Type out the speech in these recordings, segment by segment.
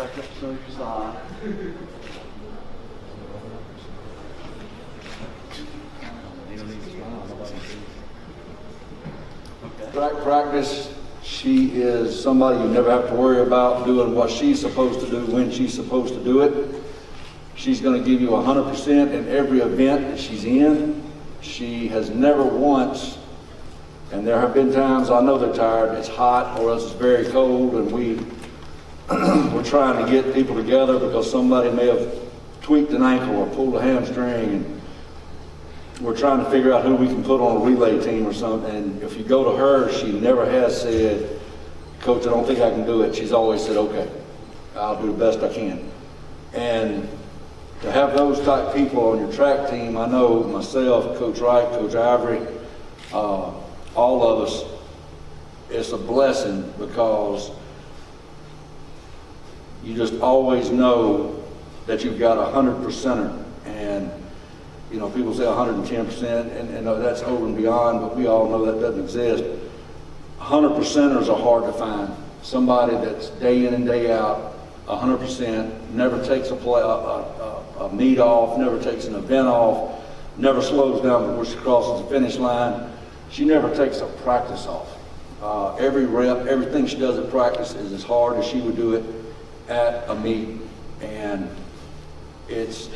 back up to your side. Track practice, she is somebody you never have to worry about doing what she's supposed to do when she's supposed to do it. She's going to give you 100% in every event that she's in. She has never once, and there have been times I know they're tired, it's hot or else it's very cold, and we're trying to get people together because somebody may have tweaked an ankle or pulled a hamstring, and we're trying to figure out who we can put on a relay team or something. And if you go to her, she never has said, "Coach, I don't think I can do it." She's always said, "Okay, I'll do the best I can." And to have those type people on your track team, I know myself, Coach Wright, Coach Ivory, all of us, it's a blessing because you just always know that you've got 100%er. And you know, people say 110%, and that's over and beyond, but we all know that doesn't exist. 100%ers are hard to find. Somebody that's day in and day out, 100%, never takes a meet off, never takes an event off, never slows down before she crosses the finish line. She never takes a practice off. Every rep, everything she does at practice is as hard as she would do it at a meet. And it's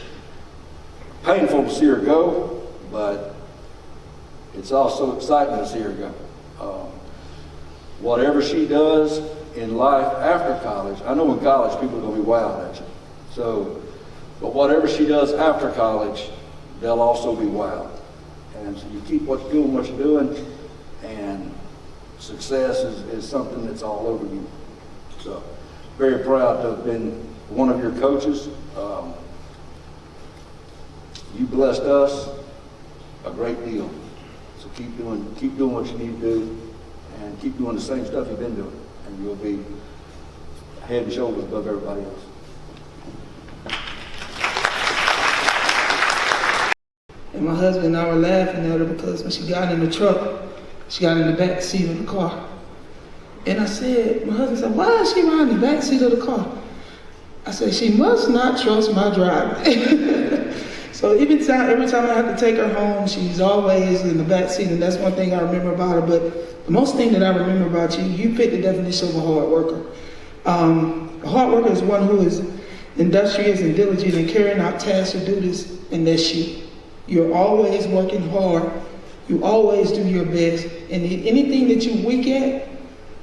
painful to see her go, but it's also exciting to see her go. Whatever she does in life after college, I know in college people are going to be wowed at you. So, but whatever she does after college, they'll also be wowed. And so you keep doing what you're doing, and success is something that's all over you. So, very proud to have been one of your coaches. You blessed us a great deal. So keep doing what you need to do, and keep doing the same stuff you've been doing, and you'll be head and shoulders above everybody else. And my husband and I were laughing at her because when she got in the truck, she got in the back seat of the car. And I said, my husband said, "Why is she riding the back seat of the car?" I said, "She must not trust my driving." So every time I have to take her home, she's always in the back seat, and that's one thing I remember about her. But the most thing that I remember about you, you fit the definition of a hard worker. A hard worker is one who is industrious and diligent in carrying out tasks or duties, and that's you. You're always working hard. You always do your best, and anything that you're weak at,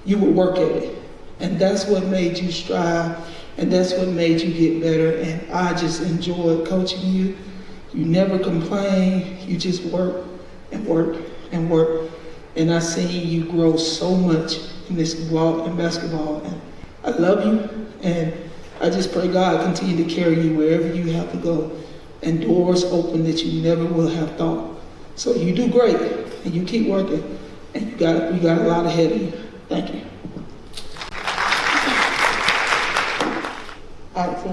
you would work at it. And that's what made you strive, and that's what made you get better. And I just enjoyed coaching you. You never complain, you just work and work and work. And I've seen you grow so much in this ball and basketball. And I love you, and I just pray God continue to carry you wherever you have to go, and doors open that you never will have thought. So you do great, and you keep working, and you got a lot ahead of you. Thank you. Auntie,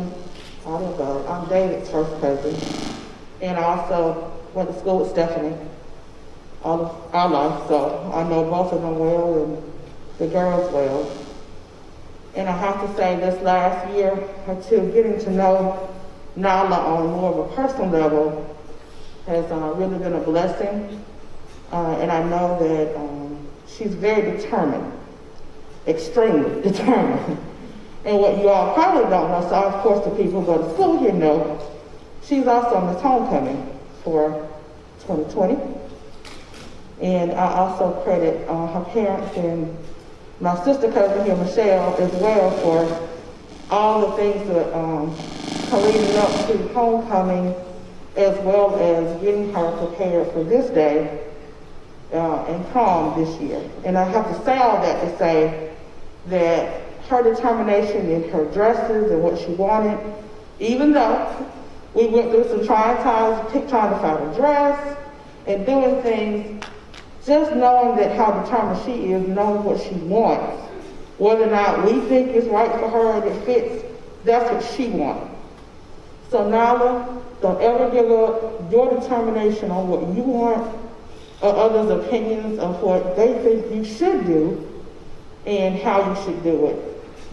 I'm David's first cousin, and I also went to school with Stephanie all of our life, so I know both of them well and the girls well. And I have to say, this last year or two, getting to know Nyl'a on more of a personal level has really been a blessing, and I know that she's very determined, extremely determined. And what you all probably don't know, so of course the people who go to school here know, she's also on this homecoming for 2020. And I also credit her parents and my sister cousin here, Michelle, as well, for all the things that are leading up to homecoming, as well as getting her prepared for this day and prom this year. And I have to say all that to say that her determination in her dresses and what she wanted, even though we went through some trying times, trying to find a dress and doing things, just knowing that how determined she is, knowing what she wants, whether or not we think is right for her and it fits, that's what she wants. So Nyl'a, don't ever give up your determination on what you want or others' opinions of what they think you should do and how you should do it.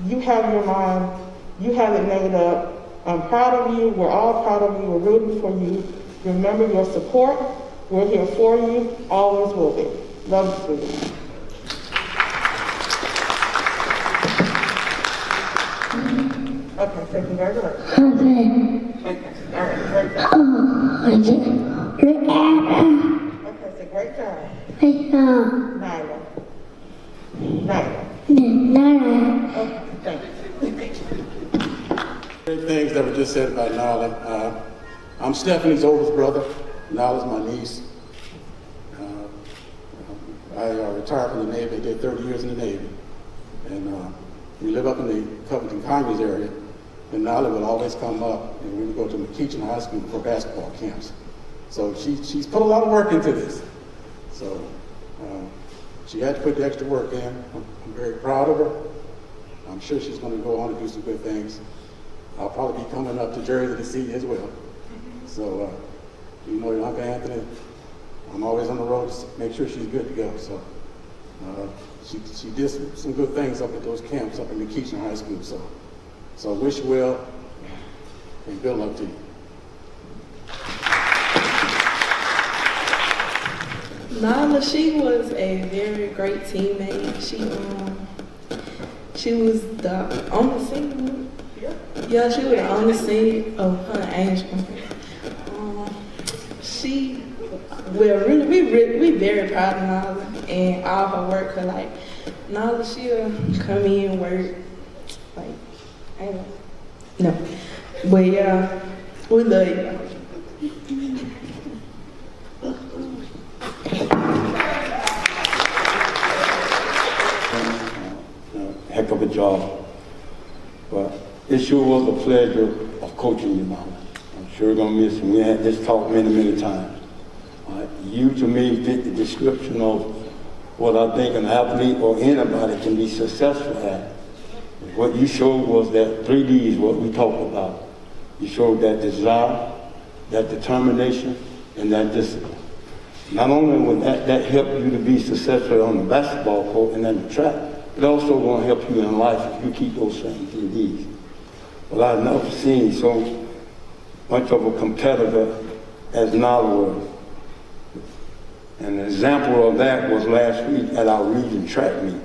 You have your mind You have it made up. I'm proud of you. We're all proud of you. We're rooting for you. Remember your support. We're here for you. Always will be. Love you, sweetie. Okay, so congratulations. Okay, all right, great job. Okay, so great job. Nyl'a. Okay, thank you. Great things that were just said about Nyl'a. I'm Stephanie's oldest brother. Nyl'a's my niece. I retired from the Navy. I did 30 years in the Navy. And we live up in the Covington Conyers area. And Nyl'a would always come up, and we would go to McKeachin High School for basketball camps. So she's put a lot of work into this. So she had to put the extra work in. I'm very proud of her. I'm sure she's going to go on to do some good things. I'll probably be coming up to Jersey to see you as well. So, you know, Uncle Anthony, I'm always on the road to make sure she's good to go. So she did some good things up at those camps up in McKeachin High School. So wish you well, and good luck to you. Nyl'a, she was a very great teammate. She was the only senior. Yeah, she was the only senior. Oh, her angel. We very proud of Nyl'a and all her work. Cause like Nyl'a, she'll come in and work. Like, I don't know. No, but yeah, we love you. Heck of a job. But it sure was a pleasure of coaching you, Mama. I'm sure gonna miss you. We had this talk many, many times. You to me fit the description of what I think an athlete or anybody can be successful at. What you showed was that 3Ds, what we talked about. You showed that desire, that determination, and that discipline. Not only would that help you to be successful on the basketball court and then the track, it also going to help you in life if you keep those same 3Ds. Well, I've never seen so much of a competitor as Nyl'a was. And an example of that was last week at our region track meet.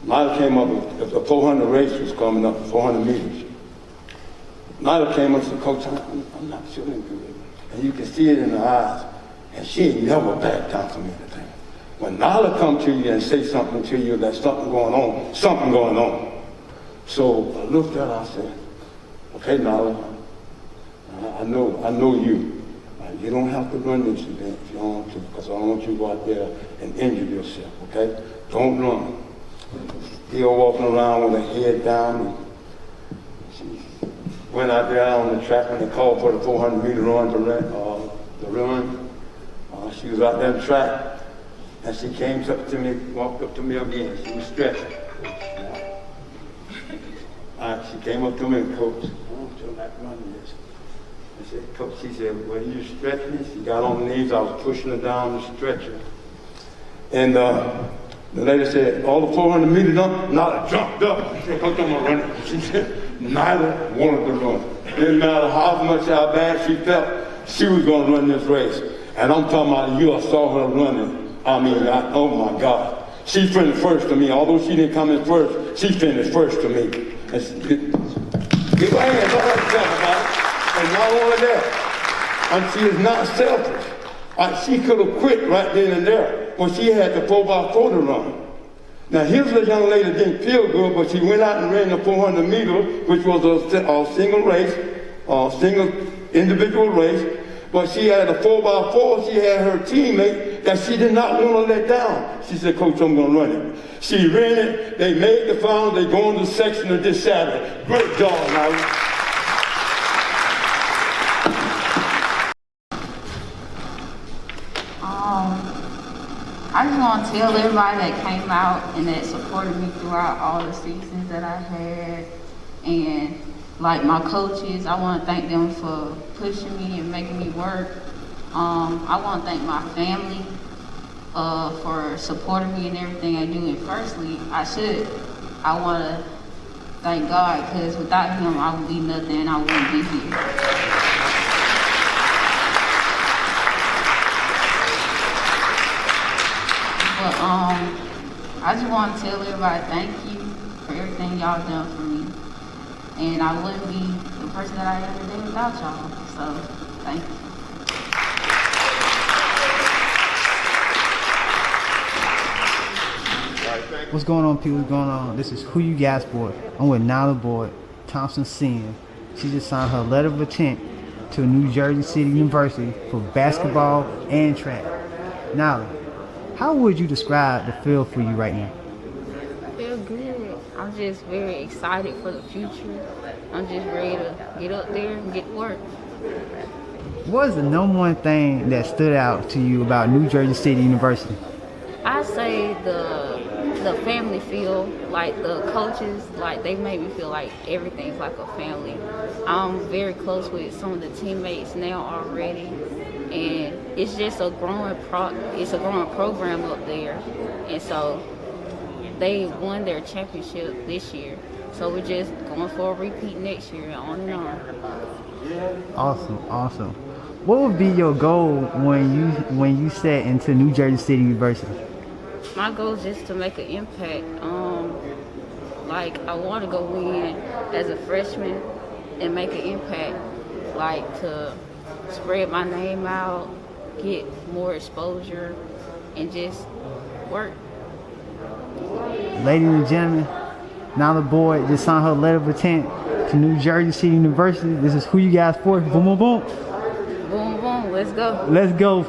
Nyl'a came up with the 400 race was coming up, 400 meters. Nyl'a came up and said, Coach, I'm not feeling good. And you can see it in her eyes. And she ain't never backed down from anything. When Nyl'a come to you and say something to you, there's something going on, something going on. So I looked at her, I said, okay, Nyl'a, I know you. You don't have to run this event if you don't want to, because I don't want you to go out there and injure yourself, okay? Don't run. Still walking around with her head down. And she went out there on the track when they called for the 400-meter run to run. She was out there on the track, and she came up to me, walked up to me again. She was stretching. She came up to me and, Coach, I don't feel like running this. I said, Coach, she said, well, you stretching me? She got on her knees. I was pushing her down the stretcher. And the lady said, all the 400 meters up, Nyl'a jumped up. She said, Coach, I'm going to run it. She said, Nyl'a wanted to run. Didn't matter how bad she felt, she was going to run this race. And I'm talking about you, I saw her running. Oh my God. She finished first to me. Although she didn't come in first, she finished first to me. And give her a hand, let her tell about it. And not only that, and she is not selfish. She could have quit right then and there, but she had the 4x4 to run. Now here's a young lady that didn't feel good, but she went out and ran the 400 meters, which was a single race, single individual race. But she had a 4x4, she had her teammate that she did not want to let down. She said, Coach, I'm going to run it. She ran it, they made the final, they go into the section of this Saturday. Great job, Nyl'a. I just want to tell everybody that came out and that supported me throughout all the seasons that I had, and like my coaches, I want to thank them for pushing me and making me work. I want to thank my family for supporting me in everything I do. And firstly, I want to thank God, because without him, I would be nothing and I wouldn't be here. But I just want to tell everybody thank you for everything y'all done for me. And I wouldn't be the person that I am today without y'all. So, thank you. What's going on, people? What's going on? This is Who You Gas Boy. I'm with Nyl'a Boyd, Thomson Senior. She just signed her letter of intent to New Jersey City University for basketball and track. Nyl'a, how would you describe the field for you right now? I feel good. I'm just very excited for the future. I'm just ready to get up there and get to work. What is the number one thing that stood out to you about New Jersey City University? I say the family feel, like the coaches, like they make me feel like everything's like a family. I'm very close with some of the teammates now already, and it's just a growing program up there. And so they won their championship this year, so we're just going for a repeat next year, on and on. Awesome. What would be your goal when you set into New Jersey City University? My goal is just to make an impact. Like I want to go in as a freshman and make an impact, like to spread my name out, get more exposure, and just work. Ladies and gentlemen, Nyl'a Boyd just signed her letter of intent to New Jersey City University. This is Who You Guys For. Boom, boom, boom. Boom, boom, let's go. Let's go.